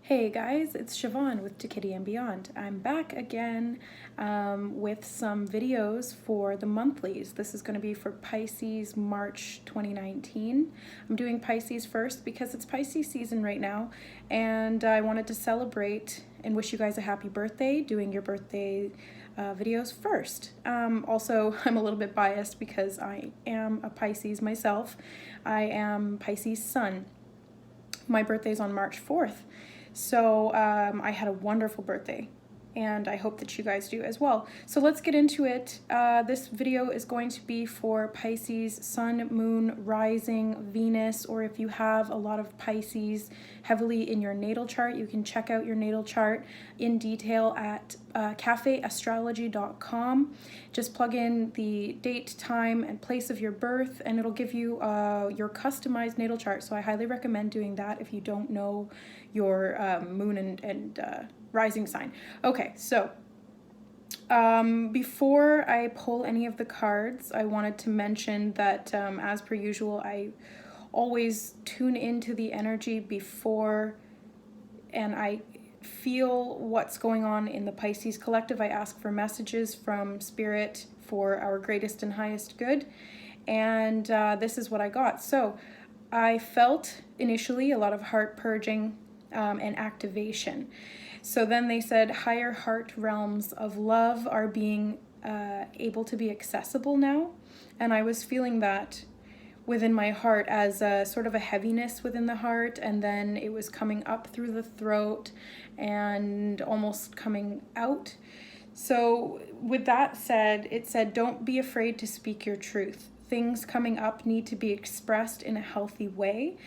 Hey guys, it's Siobhan with To Kitty and Beyond. I'm back again with some videos for the monthlies. This is going to be for Pisces March 2019. I'm doing Pisces first because it's Pisces season right now, and I wanted to celebrate and wish you guys a happy birthday, doing your birthday videos first. Also, I'm a little bit biased because I am a Pisces myself. I am Pisces Sun. My birthday's on March 4th. So I had a wonderful birthday, and I hope that you guys do as well. So let's get into it. This video is going to be for Pisces, Sun, Moon, Rising, Venus, or if you have a lot of Pisces heavily in your natal chart, you can check out your natal chart in detail at cafeastrology.com. Just plug in the date, time, and place of your birth, and it'll give you your customized natal chart. So I highly recommend doing that if you don't know your moon and rising sign. Okay, so before I pull any of the cards, I wanted to mention that as per usual, I always tune into the energy before, and I feel what's going on in the Pisces collective. I ask for messages from Spirit for our greatest and highest good, and this is what I got. So I felt initially a lot of heart purging and activation. So then they said higher heart realms of love are being able to be accessible now, and I was feeling that within my heart as a sort of a heaviness within the heart, and then it was coming up through the throat and almost coming out. So with that said, it said don't be afraid to speak your truth. Things coming up need to be expressed in a healthy way.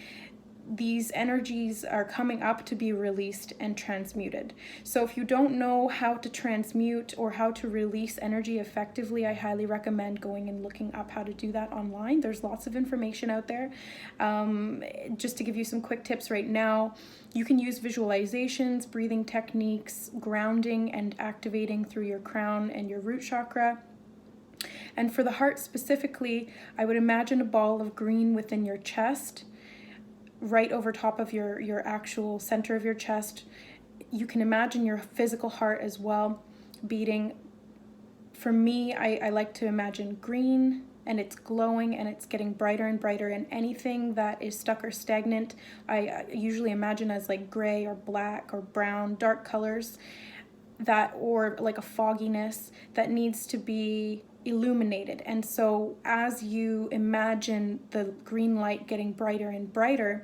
These energies are coming up to be released and transmuted. So if you don't know how to transmute or how to release energy effectively, I highly recommend going and looking up how to do that online. There's lots of information out there. Just to give you some quick tips right now, you can use visualizations, breathing techniques, grounding and activating through your crown and your root chakra. And for the heart specifically, I would imagine a ball of green within your chest, right over top of your actual center of your chest. You can imagine your physical heart as well beating. For me, I like to imagine green, and it's glowing and it's getting brighter and brighter, and anything that is stuck or stagnant, I usually imagine as like gray or black or brown, dark colors, that, or like a fogginess that needs to be illuminated. And so as you imagine the green light getting brighter and brighter,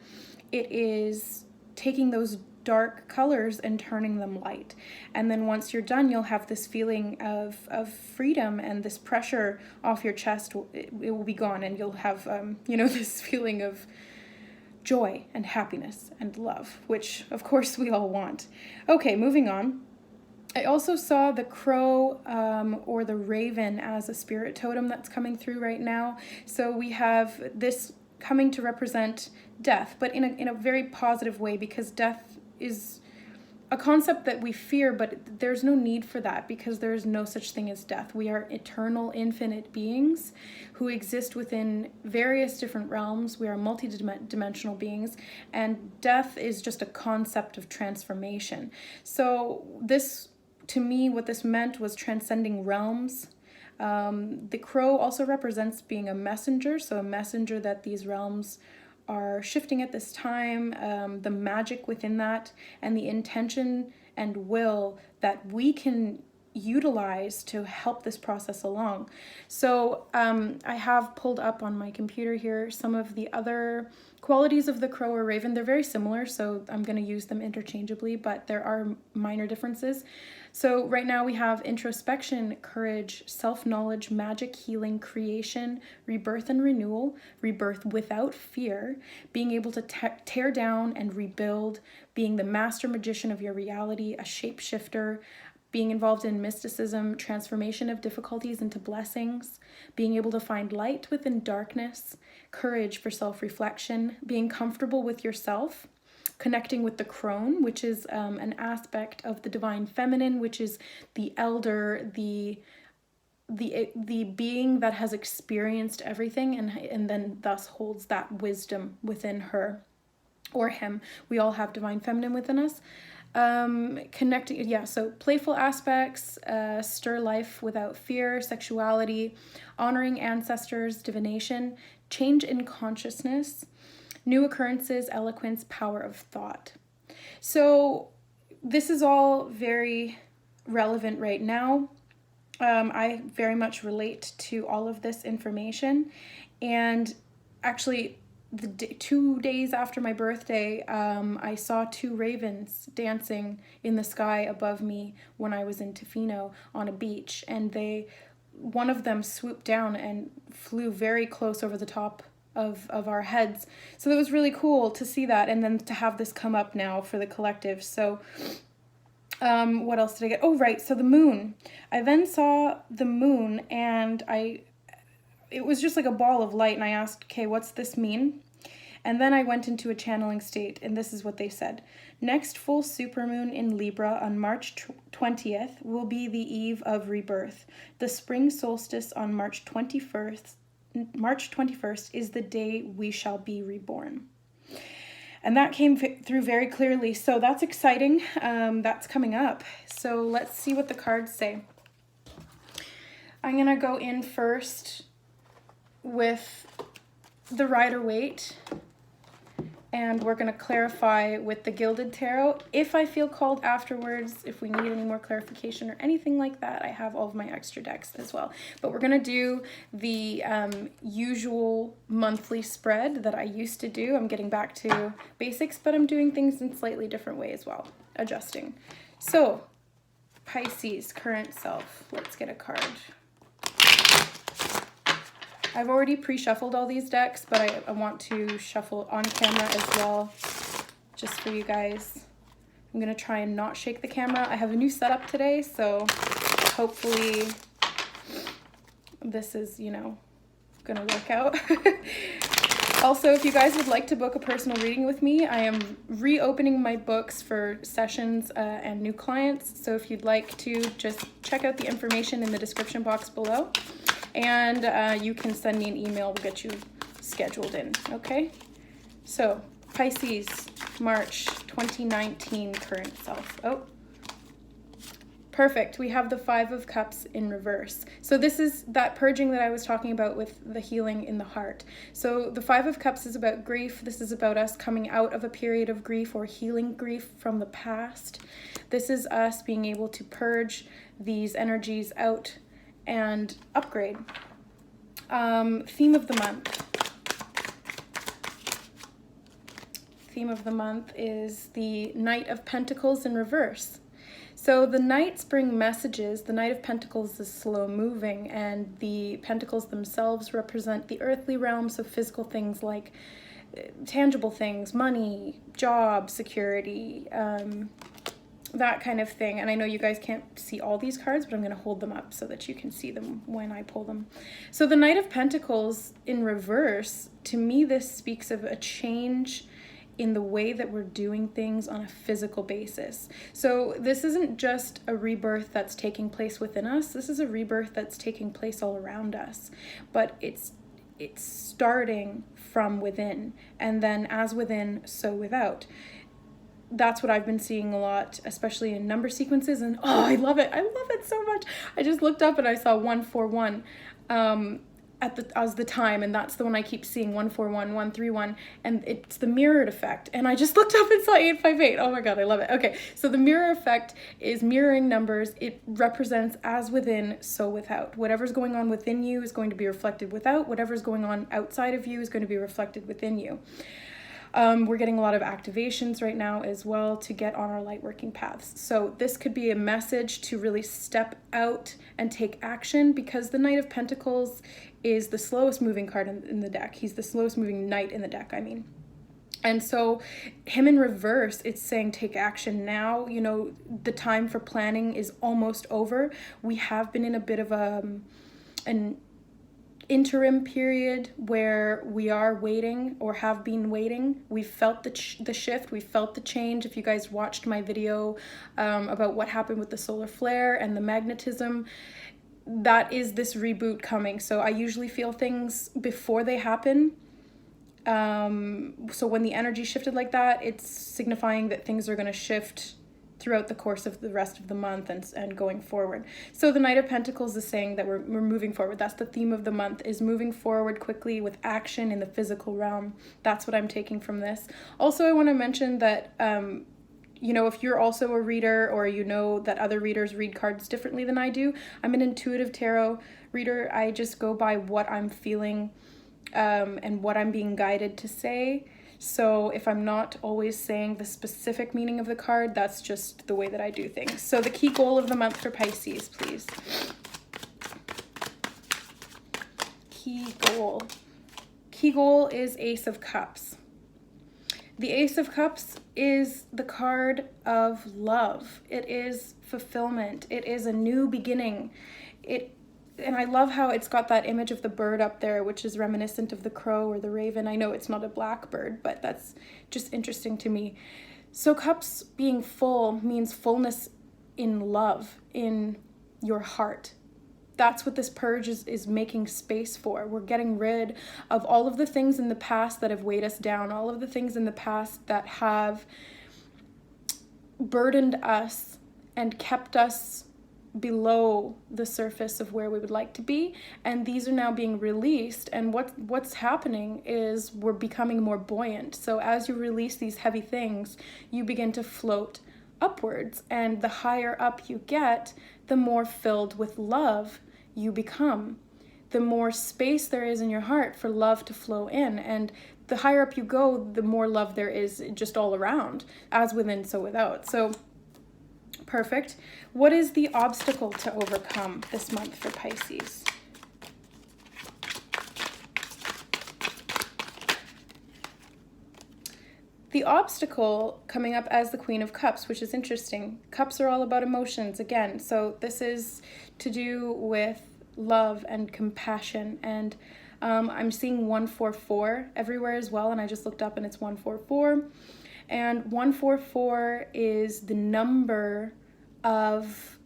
it is taking those dark colors and turning them light. And then once you're done, you'll have this feeling of freedom, and this pressure off your chest, it will be gone, and you'll have this feeling of joy and happiness and love, which of course we all want. Okay, moving on. I also saw the crow or the raven as a spirit totem that's coming through right now. So we have this coming to represent death, but in a very positive way, because death is a concept that we fear, but there's no need for that, because there's no such thing as death. We are eternal, infinite beings who exist within various different realms. We are multi-dimensional beings, and death is just a concept of transformation. So this, to me, what this meant was transcending realms. The crow also represents being a messenger, so a messenger that these realms are shifting at this time, the magic within that, and the intention and will that we can utilize to help this process along. So I have pulled up on my computer here some of the other qualities of the crow or raven. They're very similar, so I'm going to use them interchangeably, but there are minor differences. So right now we have introspection, courage, self-knowledge, magic, healing, creation, rebirth and renewal, rebirth without fear, being able to tear down and rebuild, being the master magician of your reality, a shapeshifter, being involved in mysticism, transformation of difficulties into blessings, being able to find light within darkness, courage for self-reflection, being comfortable with yourself, connecting with the crone, which is an aspect of the divine feminine, which is the elder, the being that has experienced everything and then thus holds that wisdom within her. or him. We all have divine feminine within us. Connecting, yeah, so playful aspects, stir life without fear, sexuality, honoring ancestors, divination, change in consciousness, new occurrences, eloquence, power of thought. So this is all very relevant right now. I very much relate to all of this information. And actually, 2 days after my birthday, I saw 2 ravens dancing in the sky above me when I was in Tofino on a beach. And one of them swooped down and flew very close over the top of our heads. So it was really cool to see that, and then to have this come up now for the collective. So what else did I get? Oh, right. So the moon. I then saw the moon, and it was just like a ball of light, and I asked, okay, what's this mean? And then I went into a channeling state, and this is what they said. Next full supermoon in Libra on March 20th will be the eve of rebirth. The spring solstice on March 21st is the day we shall be reborn. And that came through very clearly. So that's exciting. That's coming up. So let's see what the cards say. I'm going to go in first with the Rider-Waite. And we're going to clarify with the Gilded Tarot. If I feel called afterwards, if we need any more clarification or anything like that, I have all of my extra decks as well. But we're going to do the usual monthly spread that I used to do. I'm getting back to basics, but I'm doing things in slightly different way as well, adjusting. So, Pisces, current self. Let's get a card. I've already pre-shuffled all these decks, but I want to shuffle on camera as well, just for you guys. I'm going to try and not shake the camera. I have a new setup today, so hopefully this is, going to work out. Also, if you guys would like to book a personal reading with me, I am reopening my books for sessions and new clients. So if you'd like to, just check out the information in the description box below. And you can send me an email. We'll get you scheduled in, okay? So, Pisces, March 2019, current self. Oh, perfect. We have the 5 of Cups in reverse. So this is that purging that I was talking about with the healing in the heart. So the 5 of Cups is about grief. This is about us coming out of a period of grief or healing grief from the past. This is us being able to purge these energies out and upgrade. Theme of the month. Theme of the month is the Knight of Pentacles in reverse. So the Knights bring messages. The Knight of Pentacles is slow moving, and the Pentacles themselves represent the earthly realm, so physical things like tangible things, money, job, security, that kind of thing. And I know you guys can't see all these cards, but I'm going to hold them up so that you can see them when I pull them. So the Knight of Pentacles in reverse, to me, this speaks of a change in the way that we're doing things on a physical basis. So this isn't just a rebirth that's taking place within us. This is a rebirth that's taking place all around us. But it's starting from within, and then as within, so without. That's what I've been seeing a lot, especially in number sequences, and oh, I love it. I love it so much. I just looked up and I saw 141 as the time, and that's the one I keep seeing, 141, 131, and it's the mirrored effect. And I just looked up and saw 858. Oh my God, I love it. Okay, so the mirror effect is mirroring numbers. It represents as within, so without. Whatever's going on within you is going to be reflected without. Whatever's going on outside of you is going to be reflected within you. We're getting a lot of activations right now as well to get on our light working paths. So this could be a message to really step out and take action, because the Knight of Pentacles is the slowest moving card in the deck. He's the slowest moving knight in the deck, I mean. And so him in reverse, it's saying take action now. The time for planning is almost over. We have been in a bit of an interim period where we are waiting, or have been waiting. We felt the shift, we felt the change. If you guys watched my video about what happened with the solar flare and the magnetism, that is this reboot coming. So I usually feel things before they happen. So when the energy shifted like that, it's signifying that things are going to shift throughout the course of the rest of the month and going forward. So the Knight of Pentacles is saying that we're moving forward. That's the theme of the month, is moving forward quickly with action in the physical realm. That's what I'm taking from this. Also, I want to mention that, you know, if you're also a reader, or you know that other readers read cards differently than I do, I'm an intuitive tarot reader. I just go by what I'm feeling and what I'm being guided to say. So if I'm not always saying the specific meaning of the card, that's just the way that I do things. So the key goal of the month for Pisces, please. Key goal. Key goal is Ace of Cups. The Ace of Cups is the card of love. It is fulfillment. It is a new beginning. And I love how it's got that image of the bird up there, which is reminiscent of the crow or the raven. I know it's not a blackbird, but that's just interesting to me. So cups being full means fullness in love, in your heart. That's what this purge is making space for. We're getting rid of all of the things in the past that have weighed us down, all of the things in the past that have burdened us and kept us below the surface of where we would like to be, and these are now being released. And what's happening is we're becoming more buoyant. So as you release these heavy things, you begin to float upwards, and the higher up you get, the more filled with love you become. The more space there is in your heart for love to flow in, and the higher up you go, the more love there is just all around, as within so without. So perfect. What is the obstacle to overcome this month for Pisces? The obstacle coming up as the Queen of Cups, which is interesting. Cups are all about emotions again. So this is to do with love and compassion. And I'm seeing 144 everywhere as well. And I just looked up and it's 144. And 144 is the number of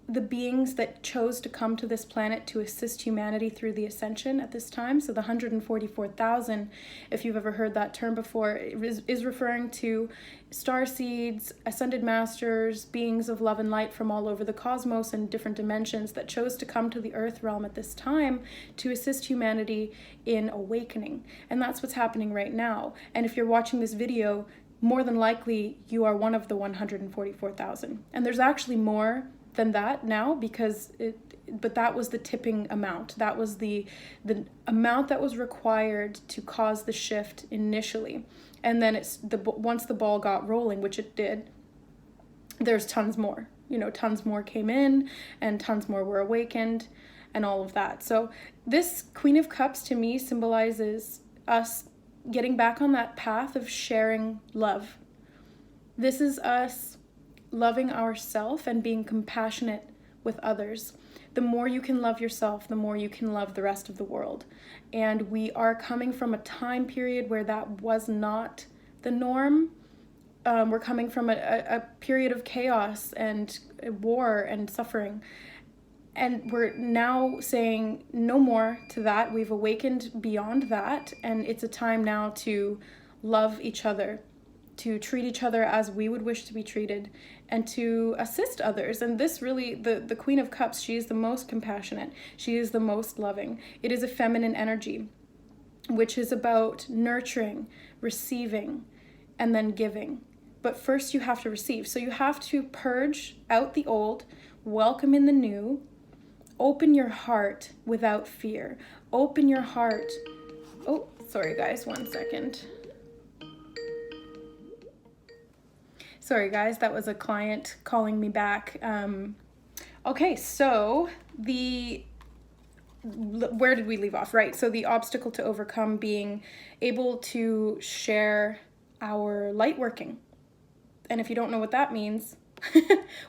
the beings that chose to come to this planet to assist humanity through the ascension at this time. So the 144,000, if you've ever heard that term before, is referring to starseeds, ascended masters, beings of love and light from all over the cosmos and different dimensions that chose to come to the earth realm at this time to assist humanity in awakening. And that's what's happening right now. And if you're watching this video, more than likely you are one of the 144,000. And there's actually more than that now, because but that was the tipping amount. That was the amount that was required to cause the shift initially. And then once the ball got rolling, which it did, there's tons more. You know, tons more came in and tons more were awakened and all of that. So this Queen of Cups to me symbolizes us getting back on that path of sharing love. This is us loving ourselves and being compassionate with others. The more you can love yourself, the more you can love the rest of the world. And we are coming from a time period where that was not the norm. We're coming from a period of chaos and war and suffering. And we're now saying no more to that. We've awakened beyond that. And it's a time now to love each other, to treat each other as we would wish to be treated, and to assist others. And this really, the Queen of Cups, she is the most compassionate. She is the most loving. It is a feminine energy, which is about nurturing, receiving, and then giving. But first you have to receive. So you have to purge out the old, welcome in the new, open your heart without fear. Open your heart. Oh, sorry guys, 1 second. Sorry guys, that was a client calling me back. Okay, so where did we leave off? Right, so the obstacle to overcome being able to share our light working. And if you don't know what that means,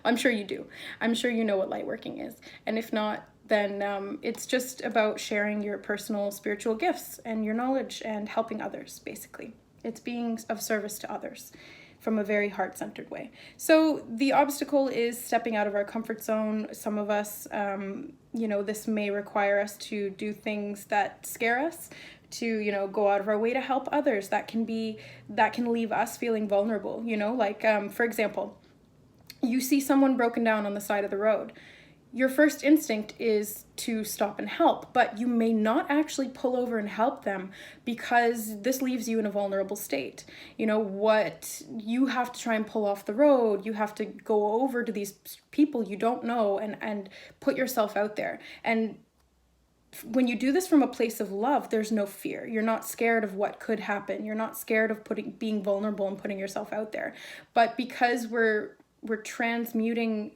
I'm sure you do. I'm sure you know what light working is. And if not, then it's just about sharing your personal spiritual gifts and your knowledge and helping others, basically. It's being of service to others from a very heart-centered way. So the obstacle is stepping out of our comfort zone. Some of us, you know, this may require us to do things that scare us, to, you know, go out of our way to help others. That can leave us feeling vulnerable, you know, like, for example, you see someone broken down on the side of the road. Your first instinct is to stop and help, but you may not actually pull over and help them because this leaves you in a vulnerable state. You know, what you have to try and pull off the road, you have to go over to these people you don't know and put yourself out there. And when you do this from a place of love, there's no fear. You're not scared of what could happen. You're not scared of being vulnerable and putting yourself out there. But because we're transmuting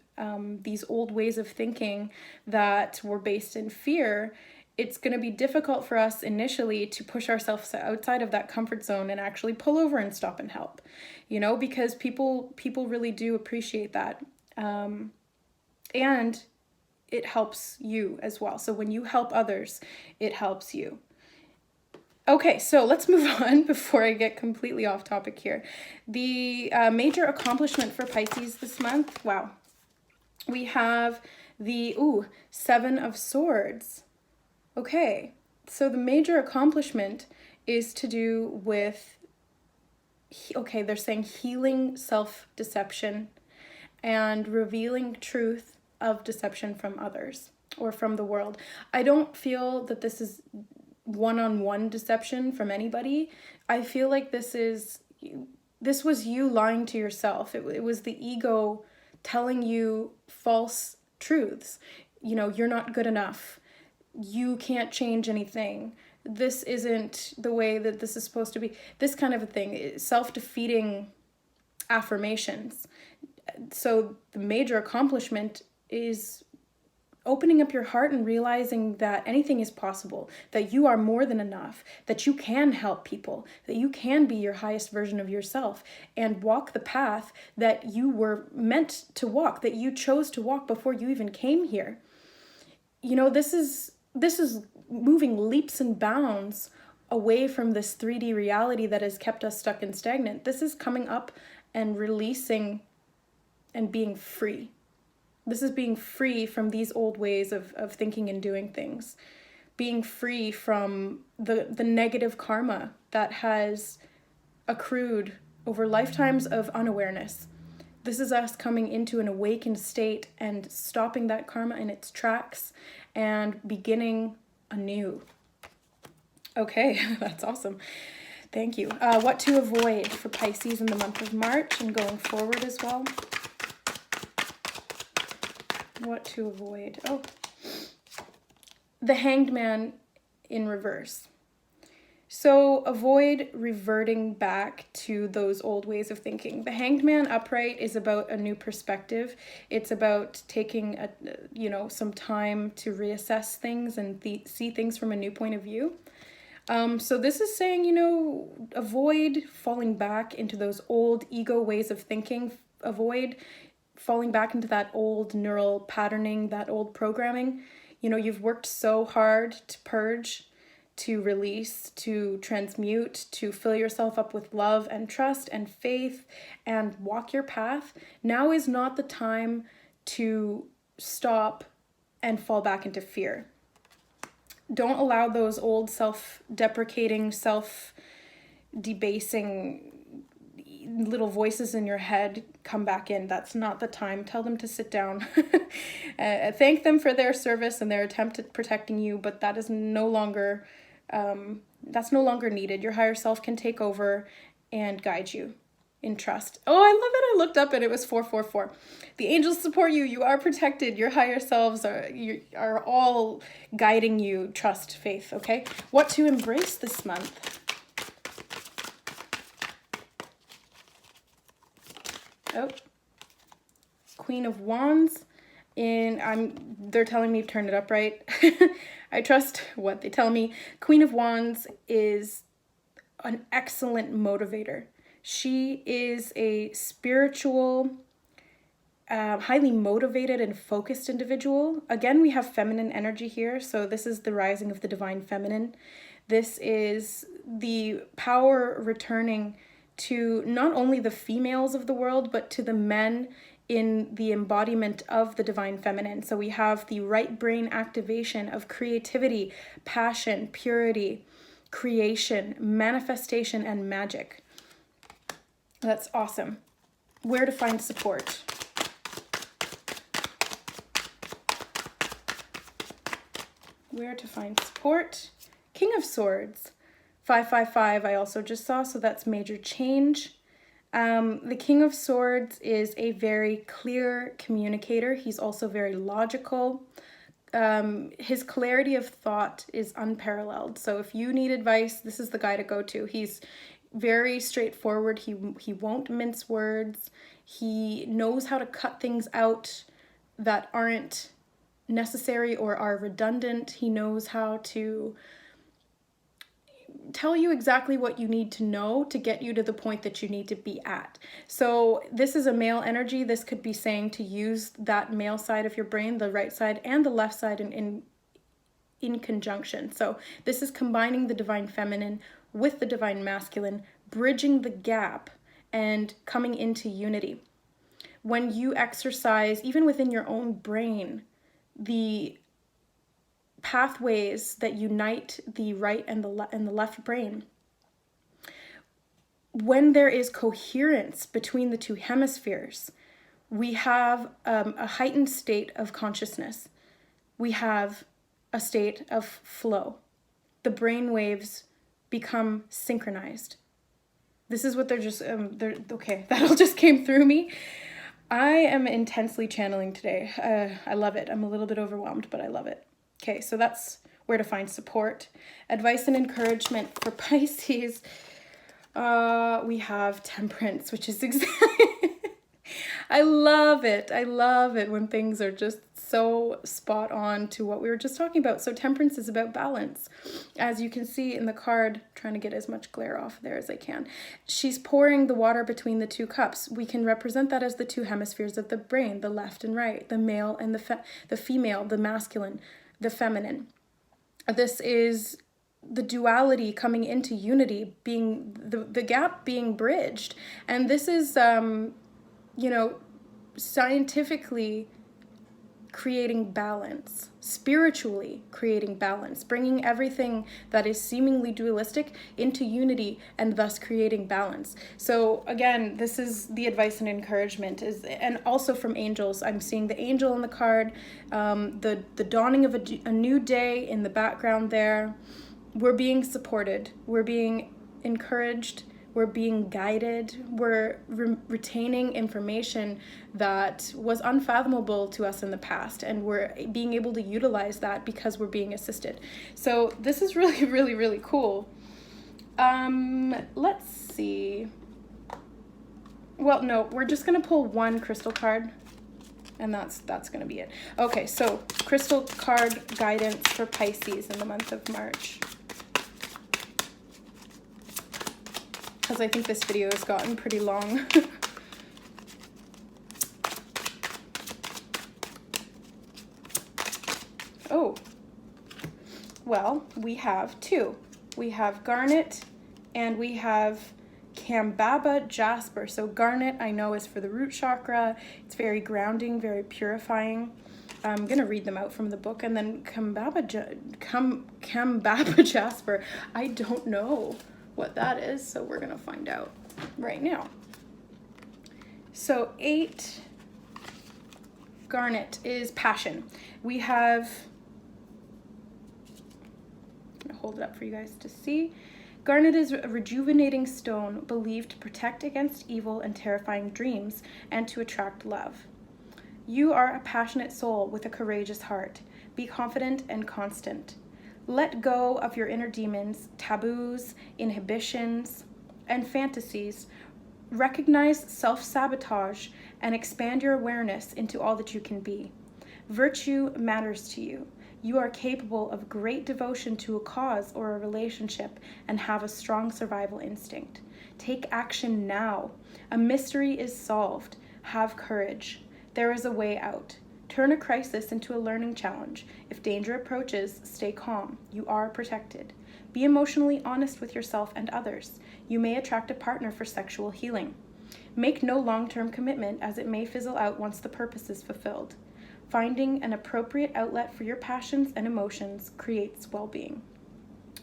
these old ways of thinking that were based in fear, it's going to be difficult for us initially to push ourselves outside of that comfort zone and actually pull over and stop and help, you know, because people really do appreciate that. And it helps you as well. So when you help others, it helps you. Okay, so let's move on before I get completely off topic here. The major accomplishment for Pisces this month, wow. We have the, Seven of Swords. Okay, so the major accomplishment is to do with, okay, they're saying healing self-deception and revealing truth of deception from others or from the world. I don't feel that this is one-on-one deception from anybody. I feel like this was you lying to yourself. It was the ego telling you false truths. You know, you're not good enough. You can't change anything. This isn't the way that this is supposed to be. This kind of a thing, self-defeating affirmations. So the major accomplishment is opening up your heart and realizing that anything is possible, that you are more than enough, that you can help people, that you can be your highest version of yourself and walk the path that you were meant to walk, that you chose to walk before you even came here. You know, this is moving leaps and bounds away from this 3D reality that has kept us stuck and stagnant. This is coming up and releasing and being free. This is being free from these old ways of thinking and doing things. Being free from the negative karma that has accrued over lifetimes of unawareness. This is us coming into an awakened state and stopping that karma in its tracks and beginning anew. Okay, that's awesome. Thank you. What to avoid for Pisces in the month of March and going forward as well. What to avoid. Oh, the Hanged Man in reverse. So avoid reverting back to those old ways of thinking. The Hanged Man upright is about a new perspective. It's about taking some time to reassess things and see things from a new point of view. So this is saying, avoid falling back into those old ego ways of thinking. Avoid falling back into that old neural patterning, that old programming. You've worked so hard to purge, to release, to transmute, to fill yourself up with love and trust and faith and walk your path. Now is not the time to stop and fall back into fear. Don't allow those old self-deprecating, self-debasing little voices in your head come back in. That's not the time. Tell them to sit down. Thank them for their service and their attempt at protecting you, but that is no longer needed. Your higher self can take over and guide you in trust. Oh, I love it. I looked up and it was 444. The angels support you. You are protected. Your higher selves are all guiding you. Trust, faith. Okay. What to embrace this month? Oh, Queen of Wands. They're telling me to turn it up right. I trust what they tell me. Queen of Wands is an excellent motivator. She is a spiritual, highly motivated and focused individual. Again, we have feminine energy here. So this is the rising of the divine feminine. This is the power returning to not only the females of the world, but to the men in the embodiment of the divine feminine. So we have the right brain activation of creativity, passion, purity, creation, manifestation, and magic. That's awesome. Where to find support. Where to find support. King of Swords. 555 I also just saw, so that's major change. The King of Swords is a very clear communicator. He's also very logical. His clarity of thought is unparalleled. So if you need advice, this is the guy to go to. He's very straightforward. He won't mince words. He knows how to cut things out that aren't necessary or are redundant. He knows how to tell you exactly what you need to know to get you to the point that you need to be at. So this is a male energy. This could be saying to use that male side of your brain, the right side and the left side in conjunction. So this is combining the divine feminine with the divine masculine, bridging the gap and coming into unity. When you exercise, even within your own brain, the pathways that unite the right and the left brain, when there is coherence between the two hemispheres, we have a heightened state of consciousness. We have a state of flow. The brain waves become synchronized. This is what okay, that all just came through me. I am intensely channeling today. I love it. I'm a little bit overwhelmed, but I love it. Okay, so that's where to find support. Advice and encouragement for Pisces. We have Temperance, which is exactly... I love it. I love it when things are just so spot on to what we were just talking about. So Temperance is about balance. As you can see in the card, trying to get as much glare off there as I can. She's pouring the water between the two cups. We can represent that as the two hemispheres of the brain, the left and right, the male and the female, the masculine, the feminine. This is the duality coming into unity, being the gap being bridged. And this is, scientifically creating balance, spiritually creating balance, bringing everything that is seemingly dualistic into unity and thus creating balance. So again, this is the advice and encouragement and also from angels. I'm seeing the angel on the card, the dawning of a new day in the background there. We're being supported. We're being encouraged. We're being guided. We're retaining information that was unfathomable to us in the past, and we're being able to utilize that because we're being assisted. So this is really, really, really cool. Let's see. Well, no, we're just gonna pull one crystal card, and that's gonna be it. Okay, so crystal card guidance for Pisces in the month of March. Because I think this video has gotten pretty long. Oh, well, we have two. We have Garnet and we have Kambaba Jasper. So Garnet, I know, is for the root chakra. It's very grounding, very purifying. I'm going to read them out from the book. And then Kambaba Jasper, I don't know what that is, so we're gonna find out right now. So 8 Garnet is passion. We have, I'm gonna hold it up for you guys to see. Garnet is a rejuvenating stone believed to protect against evil and terrifying dreams and to attract love. You are a passionate soul with a courageous heart. Be confident and constant. Let go of your inner demons, taboos, inhibitions, and fantasies. Recognize self-sabotage and expand your awareness into all that you can be. Virtue matters to you. You are capable of great devotion to a cause or a relationship and have a strong survival instinct. Take action now. A mystery is solved. Have courage. There is a way out. Turn a crisis into a learning challenge. If danger approaches, stay calm. You are protected. Be emotionally honest with yourself and others. You may attract a partner for sexual healing. Make no long-term commitment as it may fizzle out once the purpose is fulfilled. Finding an appropriate outlet for your passions and emotions creates well-being.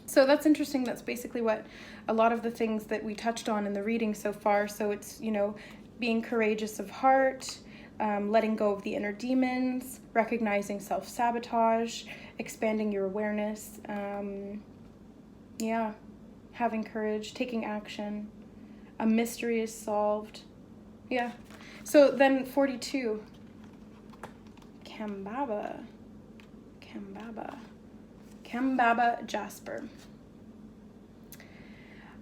So that's interesting. That's basically what a lot of the things that we touched on in the reading so far. So it's, being courageous of heart, letting go of the inner demons, recognizing self-sabotage, expanding your awareness, having courage, taking action, a mystery is solved. Yeah. So then 42, Kambaba Jasper.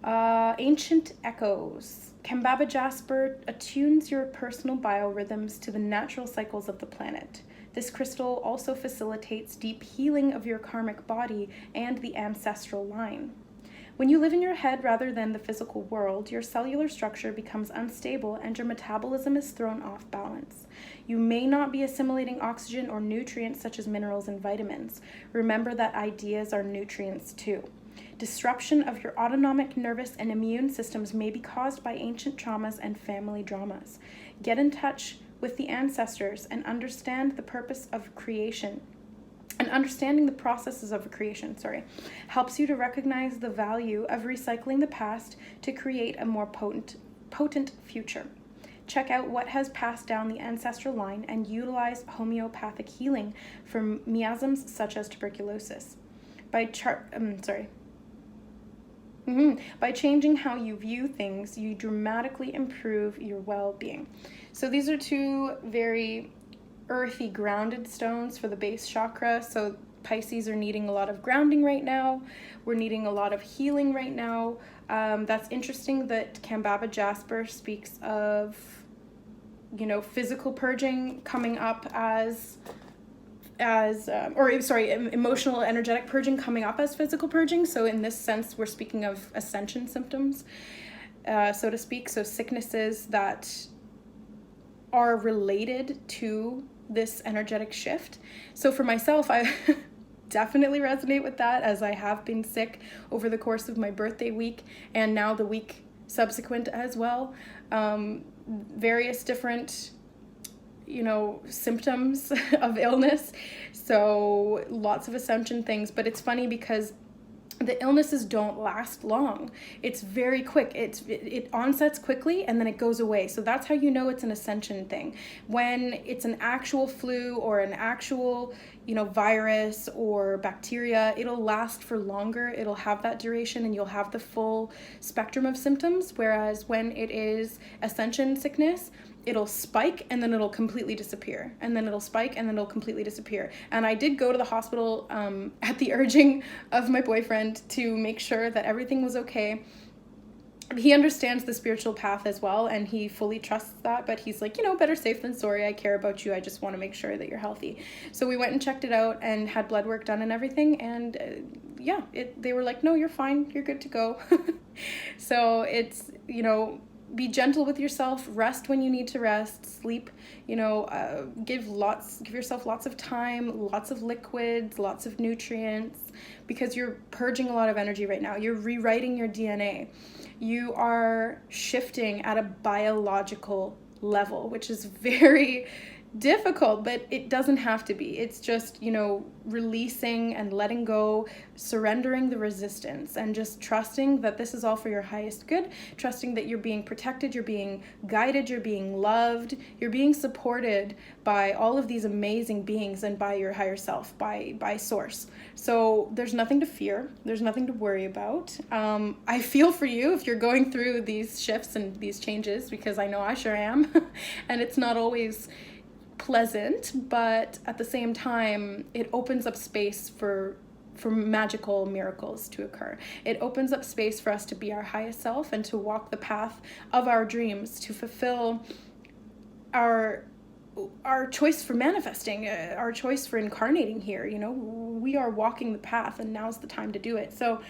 Ancient Echoes. Kambaba Jasper attunes your personal biorhythms to the natural cycles of the planet. This crystal also facilitates deep healing of your karmic body and the ancestral line. When you live in your head rather than the physical world, your cellular structure becomes unstable and your metabolism is thrown off balance. You may not be assimilating oxygen or nutrients such as minerals and vitamins. Remember that ideas are nutrients too. Disruption of your autonomic nervous and immune systems may be caused by ancient traumas and family dramas. Get in touch with the ancestors and understand the purpose of creation. And understanding the processes of creation, helps you to recognize the value of recycling the past to create a more potent future. Check out what has passed down the ancestral line and utilize homeopathic healing for miasms such as tuberculosis. By changing how you view things, you dramatically improve your well-being. So these are two very earthy, grounded stones for the base chakra. So Pisces are needing a lot of grounding right now. We're needing a lot of healing right now. That's interesting that Kambaba Jasper speaks of, physical purging coming up emotional, energetic purging coming up as physical purging. So in this sense, we're speaking of ascension symptoms, so to speak. So sicknesses that are related to this energetic shift. So for myself, I definitely resonate with that, as I have been sick over the course of my birthday week and now the week subsequent as well. Various different symptoms of illness. So lots of ascension things, but it's funny because the illnesses don't last long. It's very quick. It onsets quickly and then it goes away. So that's how you know it's an ascension thing. When it's an actual flu or an actual, virus or bacteria, it'll last for longer. It'll have that duration and you'll have the full spectrum of symptoms. Whereas when it is ascension sickness, it'll spike and then it'll completely disappear, and then it'll spike and then it'll completely disappear. And I did go to the hospital at the urging of my boyfriend to make sure that everything was okay. He understands the spiritual path as well, and he fully trusts that, but he's like, better safe than sorry. I care about you. I just want to make sure that you're healthy. So we went and checked it out and had blood work done and everything, and they were like, no, you're fine. You're good to go. So it's, be gentle with yourself, rest when you need to rest, sleep, give yourself lots of time, lots of liquids, lots of nutrients, because you're purging a lot of energy right now. You're rewriting your DNA. You are shifting at a biological level, which is very difficult, but it doesn't have to be. It's just, releasing and letting go, surrendering the resistance, and just trusting that this is all for your highest good, trusting that you're being protected, you're being guided, you're being loved, you're being supported by all of these amazing beings and by your higher self, by source. So there's nothing to fear. There's nothing to worry about. I feel for you if you're going through these shifts and these changes, because I know I sure am. And it's not always pleasant, but at the same time, it opens up space for magical miracles to occur. It opens up space for us to be our highest self and to walk the path of our dreams, to fulfill our choice for manifesting, our choice for incarnating here. We are walking the path, and now's the time to do it. So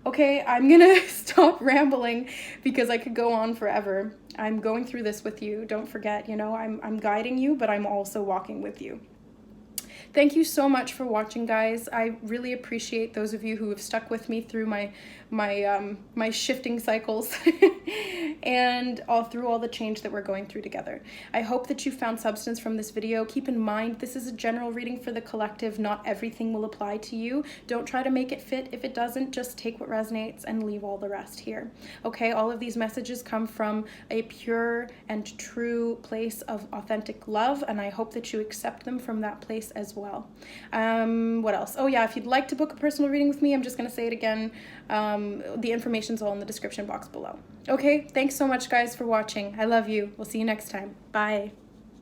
okay, I'm gonna stop rambling because I could go on forever. I'm going through this with you. Don't forget, I'm guiding you, but I'm also walking with you. Thank you so much for watching, guys. I really appreciate those of you who have stuck with me through my shifting cycles and through all the change that we're going through together. I hope that you found substance from this video. Keep in mind, this is a general reading for the collective. Not everything will apply to you. Don't try to make it fit. If it doesn't, just take what resonates and leave all the rest here. Okay, all of these messages come from a pure and true place of authentic love, and I hope that you accept them from that place as well. What else? Oh yeah, if you'd like to book a personal reading with me, I'm just going to say it again. The information's all in the description box below. Okay, thanks so much, guys, for watching. I love you. We'll see you next time. Bye.